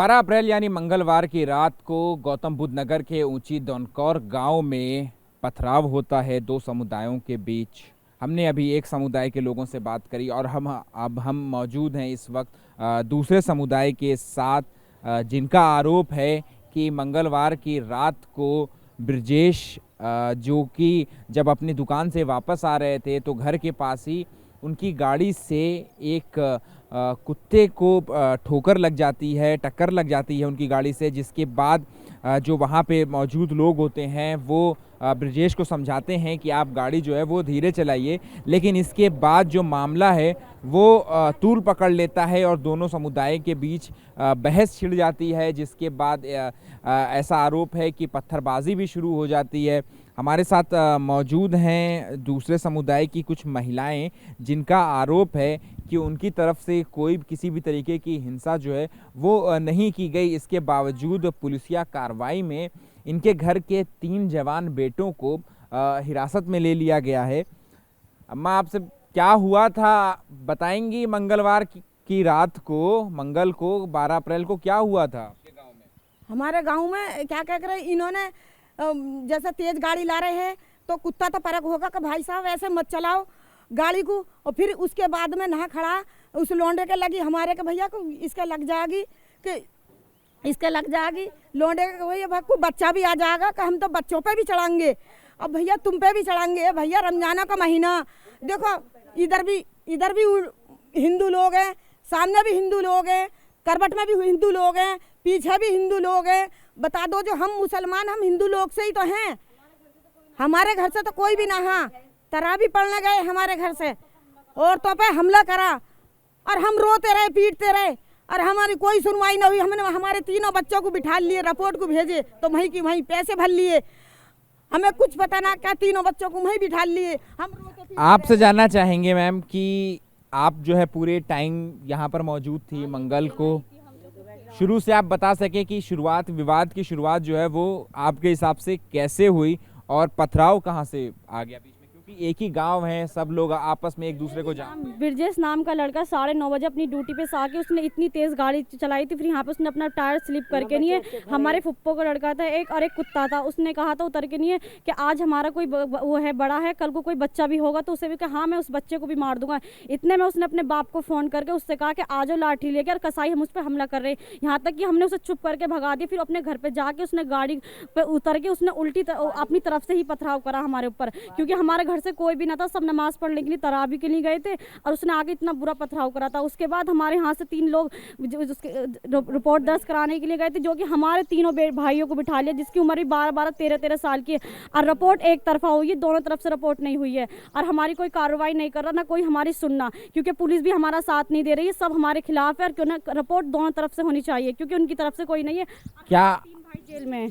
12 अप्रैल यानी मंगलवार की रात को गौतम बुद्ध नगर के ऊंची दौनकौर गांव में पथराव होता है दो समुदायों के बीच। हमने अभी एक समुदाय के लोगों से बात करी और हम मौजूद हैं इस वक्त दूसरे समुदाय के साथ, जिनका आरोप है कि मंगलवार की रात को ब्रजेश जो कि जब अपनी दुकान से वापस आ रहे थे तो घर के पास ही उनकी गाड़ी से एक कुत्ते को ठोकर लग जाती है, टक्कर लग जाती है उनकी गाड़ी से, जिसके बाद जो वहाँ पे मौजूद लोग होते हैं वो ब्रजेश को समझाते हैं कि आप गाड़ी जो है वो धीरे चलाइए, लेकिन इसके बाद जो मामला है वो तूल पकड़ लेता है और दोनों समुदाय के बीच बहस छिड़ जाती है, जिसके बाद ऐसा आरोप है कि पत्थरबाजी भी शुरू हो जाती है। हमारे साथ मौजूद हैं दूसरे समुदाय की कुछ महिलाएं, जिनका आरोप है कि उनकी तरफ से कोई किसी भी तरीके की हिंसा जो है वो नहीं की गई। इसके बावजूद पुलिसिया कार्रवाई में इनके घर के 3 जवान बेटों को हिरासत में ले लिया गया है। अम्मा, आपसे क्या हुआ था बताएंगी? मंगलवार की रात को, मंगल को 12 अप्रैल को क्या हुआ था आपके गांव में? हमारे गांव में क्या कह रहे, इन्होंने जैसे तेज गाड़ी ला रहे हैं तो कुत्ता तो परक होगा कि भाई साहब ऐसे मत चलाओ गाड़ी को, और फिर उसके बाद में ना खड़ा उस लौंडे के लगी, हमारे के भैया को इसके लग जाएगी कि इसके लग जाएगी, लौंडे के भैया भाई को बच्चा भी आ जाएगा कि हम तो बच्चों पे भी चढ़ाएंगे, अब भैया तुम पे भी चढ़ाएंगे। भैया रमजाना का महीना देखो, इधर भी हिंदू लोग हैं, सामने भी हिंदू लोग हैं, करवट में भी हिंदू लोग हैं, पीछे भी हिंदू लोग हैं। बता दो, जो हम मुसलमान, हम हिंदू लोग से ही तो हैं। हमारे घर से तो कोई भी ना, हाँ तरावी पढ़ने गए हमारे घर से, औरतों पे हमला करा और हम रोते रहे, पीटते रहे और हमारी कोई सुनवाई न हुई। हमने हमारे तीनों बच्चों को बिठा लिए, रिपोर्ट को भेजे तो वहीं की वहीं पैसे भर लिए, हमें कुछ पता ना क्या, तीनों बच्चों को वहीं बिठा लिए। हम रोते। आपसे जानना चाहेंगे मैम कि आप जो है पूरे टाइम यहाँ पर मौजूद थी मंगल को, शुरू से आप बता सके कि विवाद की शुरुआत जो है वो आपके हिसाब से कैसे हुई और पथराव कहाँ से आ गया बीच में, क्योंकि एक ही गांव है, सब लोग आपस में एक दूसरे को जानते हैं। ब्रजेश नाम का लड़का 9:30 बजे अपनी ड्यूटी पे से आके उसने इतनी तेज गाड़ी चलाई थी, फिर यहाँ पे उसने अपना टायर स्लिप करके नहीं है, हमारे फुप्पो का लड़का था एक और एक कुत्ता था, उसने कहा था उतर के नहीं है कि आज हमारा कोई वो है बड़ा है, कल को कोई बच्चा भी होगा तो उसे भी कहा हाँ मैं उस बच्चे को भी मार दूंगा। इतने में उसने अपने बाप को फ़ोन करके उससे कहा कि आ जाओ लाठी लेकर, कसाई हम उस पर हमला कर रहे हैं, यहाँ तक कि हमने उसे चुप करके भगा दिया। फिर अपने घर पर जाके उसने गाड़ी पर उतर के उसने उल्टी अपनी तरफ से ही पथराव करा हमारे ऊपर, क्योंकि हमारे घर से कोई भी ना था, सब नमाज पढ़ने के लिए तरावी के लिए गए थे और उसने आगे इतना बुरा पथराव करा था। उसके बाद हमारे यहाँ से 3 लोग रिपोर्ट दर्ज कराने के लिए गए थे, जो कि हमारे तीनों भाइयों को बिठा लिया, जिसकी उम्र भी 12-12, 13-13 साल की है, और रिपोर्ट एक तरफा हुई है, दोनों तरफ से रिपोर्ट नहीं हुई है और हमारी कोई कार्रवाई नहीं कर रहा, ना कोई हमारी सुनना, क्योंकि पुलिस भी हमारा साथ नहीं दे रही है, सब हमारे खिलाफ है और क्यों ना रिपोर्ट दोनों तरफ से होनी चाहिए, क्योंकि उनकी तरफ से कोई नहीं है। क्या 3 भाई जेल में।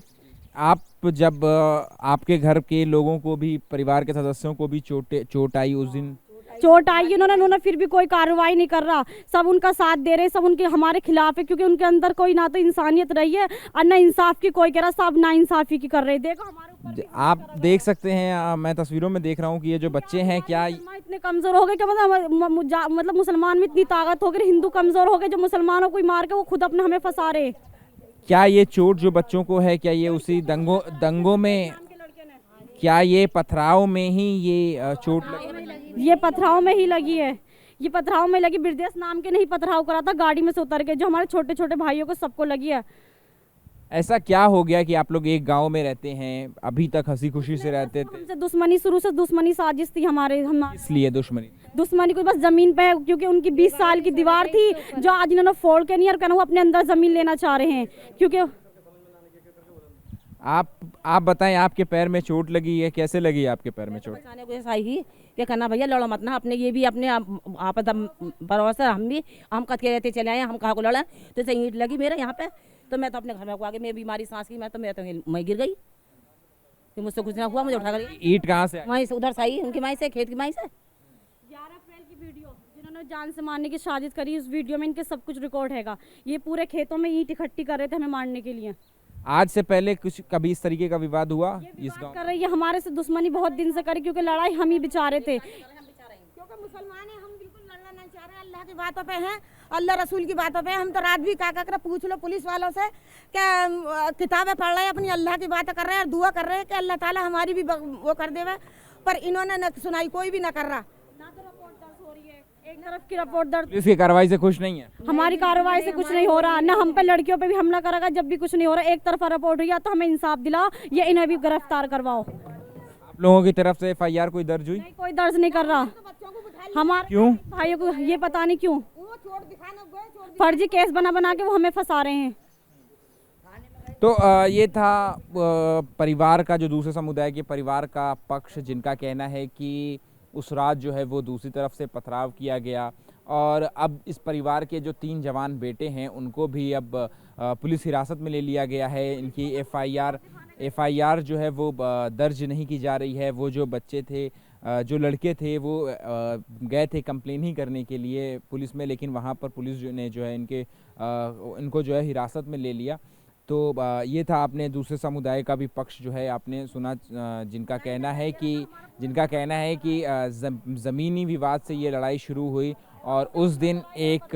आप जब आपके घर के लोगों को भी, परिवार के सदस्यों को भी चोट आई उस दिन? चोट आई उन्होंने फिर भी कोई कार्रवाई नहीं कर रहा, सब उनका साथ दे रहे, सब उनके हमारे खिलाफ है, क्योंकि उनके अंदर कोई ना तो इंसानियत रही है और ना इंसाफ की कोई कह रहा, सब ना इंसाफी की कर रहे। देखो हमारे ऊपर आप देख सकते हैं, मैं तस्वीरों में देख रहा हूँ कि ये जो बच्चे हैं, क्या इतने कमजोर हो गए, क्या मतलब मुसलमान में इतनी ताकत हो गई, हिंदू कमजोर हो गए, जो मुसलमानों को मार के वो खुद अपने हमें फंसा रहे। क्या ये चोट जो बच्चों को है, क्या ये उसी दंगों में, क्या ये पथराव में ही ये चोट लगी? ये पथराव में ही लगी है, ये पथराव में लगी। ब्रजेश नाम के नहीं पथराव करा था, गाड़ी में से उतर के, जो हमारे छोटे छोटे भाइयों को सबको लगी है। ऐसा क्या हो गया कि आप लोग एक गांव में रहते हैं, अभी तक हंसी खुशी से रहते थे? हमसे दुश्मनी, शुरू से दुश्मनी साजिश थी हमारे। इसलिए दुश्मनी को बस जमीन पे है, क्योंकि उनकी 20 साल की दीवार थी जो आज इन्होंने फोड़ के नहीं, और कहना वो अपने अंदर जमीन लेना चाह रहे हैं। क्योंकि आप बताएं, आपके पैर में चोट लगी है, कैसे लगी आपके पैर में चोट? क्या करना भैया, लड़ो मत ना, अपने ये भी अपने आप भरोसा, हम कथ के रहते चले आए, हम कहाँ को लड़ा, तो ऐसे ईंट लगी मेरे यहाँ पे, तो मैं तो अपने घर में को आगे, मैं बीमारी सांस की, मैं गिर गई, तो मुझसे कुछ ना हुआ, मुझे उठा कर ईंट कहाँ से? वहीं से, उधर से आई, उनकी माई से, खेत की माई से। 11 अप्रैल की वीडियो, जिन्होंने जान से मारने की साजिश करी, उस वीडियो में इनके सब कुछ रिकॉर्ड हैगा। ये पूरे खेतों में ईंट इकट्ठी कर रहे थे हमें मारने के लिए। आज से पहले कभी इस तरीके का विवाद हुआ इस गांव? कर रही है हमारे से दुश्मनी बहुत दिन से करी, क्योंकि लड़ाई हम ही बेचारे थे, क्योंकि मुसलमान है, हम बिल्कुल लड़ना नहीं चाह रहे। अल्लाह की बातों पे हैं, अल्लाह रसूल की बातों पे हैं। हम तो रात भी क्या कर पूछ लो पुलिस वालों से क्या किताबें पढ़ रहे हैं, अपनी अल्लाह की बातें कर रहे हैं और दुआ कर रहे हैं कि अल्लाह ताला हमारी भी वो कर देवे, पर इन्होंने न सुनाई, कोई भी न कर रहा। एक तरफ की रिपोर्ट दर्ज, पुलिस की कार्रवाई से खुश नहीं है। हमारी कार्रवाई से कुछ नहीं हो रहा, ना हम पे लड़कियों पे भी हमला करेगा जब भी कुछ नहीं हो रहा। एक तरफा रिपोर्ट हुई है, तो हमें इंसाफ दिलाओ, ये इन्हें भी गिरफ्तार करवाओ। आप लोगों की तरफ से FIR कोई दर्ज हुई? नहीं, कोई दर्ज नहीं कर रहा। हमारे क्यों? भाइयों को ये पता नहीं क्यों फर्जी केस बना बना के वो हमें फंसा रहे हैं। तो ये था परिवार का, जो दूसरे समुदाय के परिवार का पक्ष, जिनका कहना है कि उस रात जो है वो दूसरी तरफ से पथराव किया गया और अब इस परिवार के जो 3 जवान बेटे हैं उनको भी अब पुलिस हिरासत में ले लिया गया है। इनकी FIR जो है वो दर्ज नहीं की जा रही है। वो जो बच्चे थे, जो लड़के थे, वो गए थे कंप्लेन ही करने के लिए पुलिस में, लेकिन वहाँ पर पुलिस ने जो है इनको जो है हिरासत में ले लिया। तो ये था, आपने दूसरे समुदाय का भी पक्ष जो है आपने सुना, जिनका कहना है कि ज़मीनी विवाद से ये लड़ाई शुरू हुई और उस दिन एक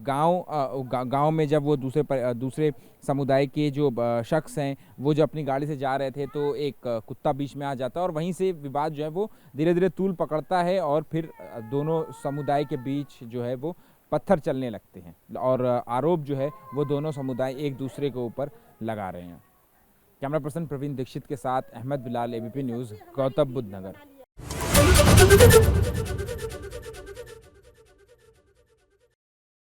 गांव में जब वो दूसरे समुदाय के जो शख्स हैं वो जो अपनी गाड़ी से जा रहे थे तो एक कुत्ता बीच में आ जाता है और वहीं से विवाद जो है वो धीरे धीरे तूल पकड़ता है और फिर दोनों समुदाय के बीच जो है वो पत्थर चलने लगते हैं और आरोप जो है वो दोनों समुदाय एक दूसरे के ऊपर लगा रहे हैं। कैमरा पर्सन प्रवीण दीक्षित के साथ अहमद बिलाल, ABP न्यूज़, गौतम बुद्ध नगर।